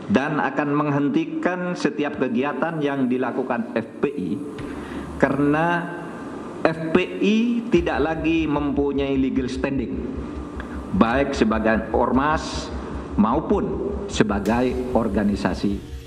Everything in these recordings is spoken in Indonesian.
dan akan menghentikan setiap kegiatan yang dilakukan FPI karena FPI tidak lagi mempunyai legal standing baik sebagai ormas maupun sebagai organisasi.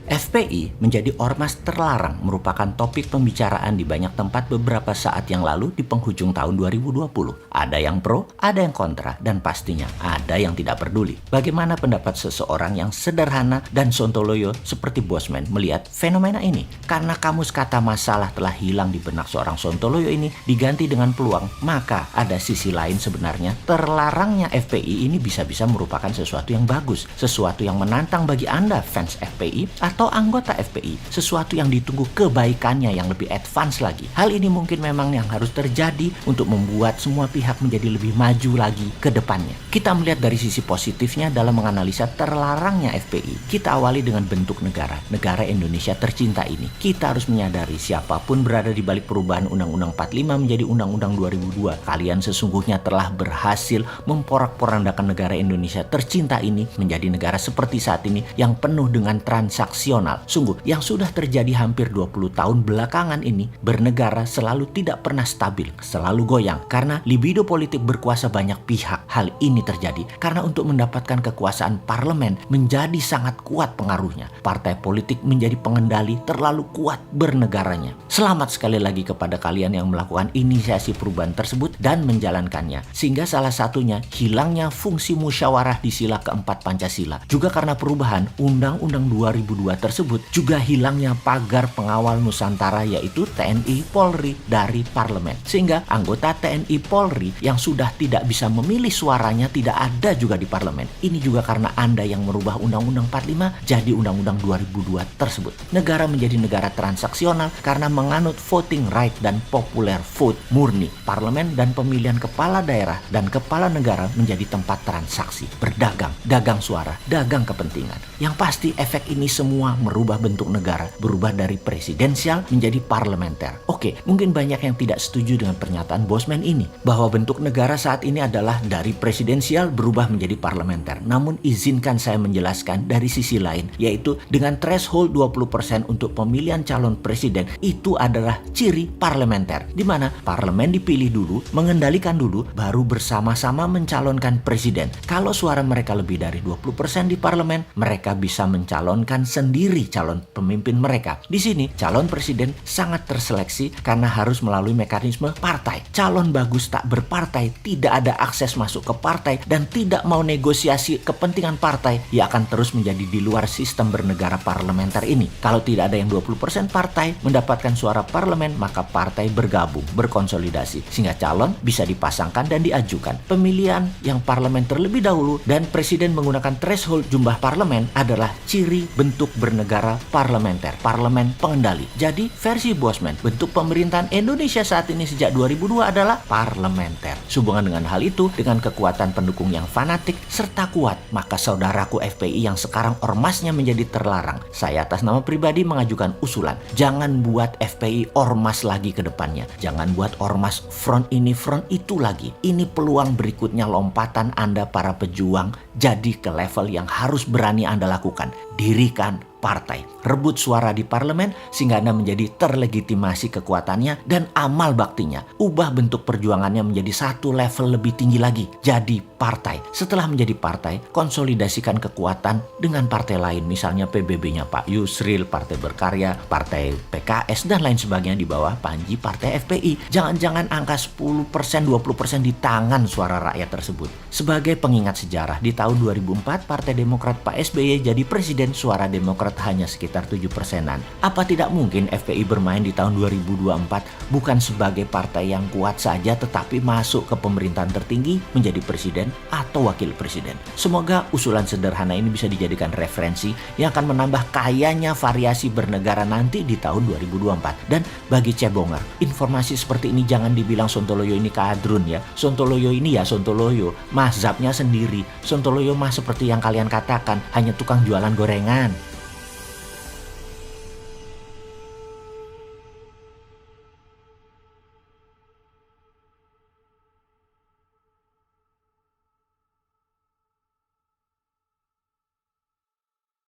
FPI menjadi ormas terlarang merupakan topik pembicaraan di banyak tempat beberapa saat yang lalu di penghujung tahun 2020. Ada yang pro, ada yang kontra, dan pastinya ada yang tidak peduli. Bagaimana pendapat seseorang yang sederhana dan sontoloyo seperti Bosman melihat fenomena ini? Karena kamus kata masalah telah hilang di benak seorang sontoloyo ini diganti dengan peluang, maka ada sisi lain sebenarnya terlarangnya FPI ini bisa-bisa merupakan sesuatu yang bagus, sesuatu yang menantang bagi Anda fans FPI atau anggota FPI, sesuatu yang ditunggu kebaikannya yang lebih advance lagi. Hal ini mungkin memang yang harus terjadi untuk membuat semua pihak menjadi lebih maju lagi ke depannya. Kita melihat dari sisi positifnya dalam menganalisa terlarangnya FPI. Kita awali dengan bentuk negara Indonesia tercinta ini. Kita harus menyadari siapapun berada di balik perubahan Undang-Undang 45 menjadi Undang-Undang 2002. Kalian sesungguhnya telah berhasil memporak-porandakan negara Indonesia tercinta ini menjadi negara seperti saat ini yang penuh dengan transaksi. Sungguh, yang sudah terjadi hampir 20 tahun belakangan ini, bernegara selalu tidak pernah stabil, selalu goyang. Karena libido politik berkuasa banyak pihak. Hal ini terjadi karena untuk mendapatkan kekuasaan parlemen menjadi sangat kuat pengaruhnya. Partai politik menjadi pengendali terlalu kuat bernegaranya. Selamat sekali lagi kepada kalian yang melakukan inisiasi perubahan tersebut dan menjalankannya. Sehingga salah satunya hilangnya fungsi musyawarah di sila keempat Pancasila. Juga karena perubahan Undang-Undang 2002 tersebut juga hilangnya pagar pengawal Nusantara yaitu TNI Polri dari parlemen. Sehingga anggota TNI Polri yang sudah tidak bisa memilih suaranya tidak ada juga di parlemen. Ini juga karena Anda yang merubah Undang-Undang 45 jadi Undang-Undang 2002 tersebut. Negara menjadi negara transaksional karena menganut voting right dan popular vote murni. Parlemen dan pemilihan kepala daerah dan kepala negara menjadi tempat transaksi, berdagang, dagang suara, dagang kepentingan. Yang pasti efek ini semua merubah bentuk negara, berubah dari presidensial menjadi parlementer. Oke, mungkin banyak yang tidak setuju dengan pernyataan Bosman ini, bahwa bentuk negara saat ini adalah dari presidensial berubah menjadi parlementer. Namun izinkan saya menjelaskan dari sisi lain, yaitu dengan threshold 20% untuk pemilihan calon presiden, itu adalah ciri parlementer, di mana parlemen dipilih dulu, mengendalikan dulu, baru bersama-sama mencalonkan presiden. Kalau suara mereka lebih dari 20% di parlemen, mereka bisa mencalonkan sendiri calon pemimpin mereka. Di sini calon presiden sangat terseleksi karena harus melalui mekanisme partai. Calon bagus tak berpartai, tidak ada akses masuk ke partai dan tidak mau negosiasi kepentingan partai, ia akan terus menjadi di luar sistem bernegara parlementer ini. Kalau tidak ada yang 20% partai mendapatkan suara parlemen, maka partai bergabung, berkonsolidasi sehingga calon bisa dipasangkan dan diajukan. Pemilihan yang parlemen terlebih dahulu dan presiden menggunakan threshold jumlah parlemen adalah ciri bentuk bernegara parlementer, parlemen pengendali. Jadi versi Bosman, bentuk pemerintahan Indonesia saat ini sejak 2002 adalah parlementer. Sehubungan dengan hal itu, dengan kekuatan pendukung yang fanatik serta kuat, maka saudaraku FPI yang sekarang ormasnya menjadi terlarang, saya atas nama pribadi mengajukan usulan, jangan buat FPI ormas lagi ke depannya. Jangan buat ormas front ini front itu lagi. Ini peluang berikutnya lompatan Anda para pejuang jadi ke level yang harus berani Anda lakukan. Dirikan partai, rebut suara di parlemen sehingga Anda menjadi terlegitimasi kekuatannya dan amal baktinya. Ubah bentuk perjuangannya menjadi satu level lebih tinggi lagi. Jadi partai. Setelah menjadi partai, konsolidasikan kekuatan dengan partai lain. Misalnya PBB-nya Pak Yusril, Partai Berkarya, Partai PKS, dan lain sebagainya di bawah panji Partai FPI. Jangan-jangan angka 10%, 20% di tangan suara rakyat tersebut. Sebagai pengingat sejarah, di tahun 2004 Partai Demokrat Pak SBY jadi presiden, suara Demokrat hanya sekitar 7%-an. Apa tidak mungkin FPI bermain di tahun 2024 bukan sebagai partai yang kuat saja tetapi masuk ke pemerintahan tertinggi menjadi presiden atau wakil presiden? Semoga usulan sederhana ini bisa dijadikan referensi yang akan menambah kayanya variasi bernegara nanti di tahun 2024. Dan bagi cebonger, informasi seperti ini jangan dibilang Sontoloyo ini kadrun ya. Sontoloyo ini ya Sontoloyo, mazhabnya sendiri. Sontoloyo mah seperti yang kalian katakan, hanya tukang jualan gorengan.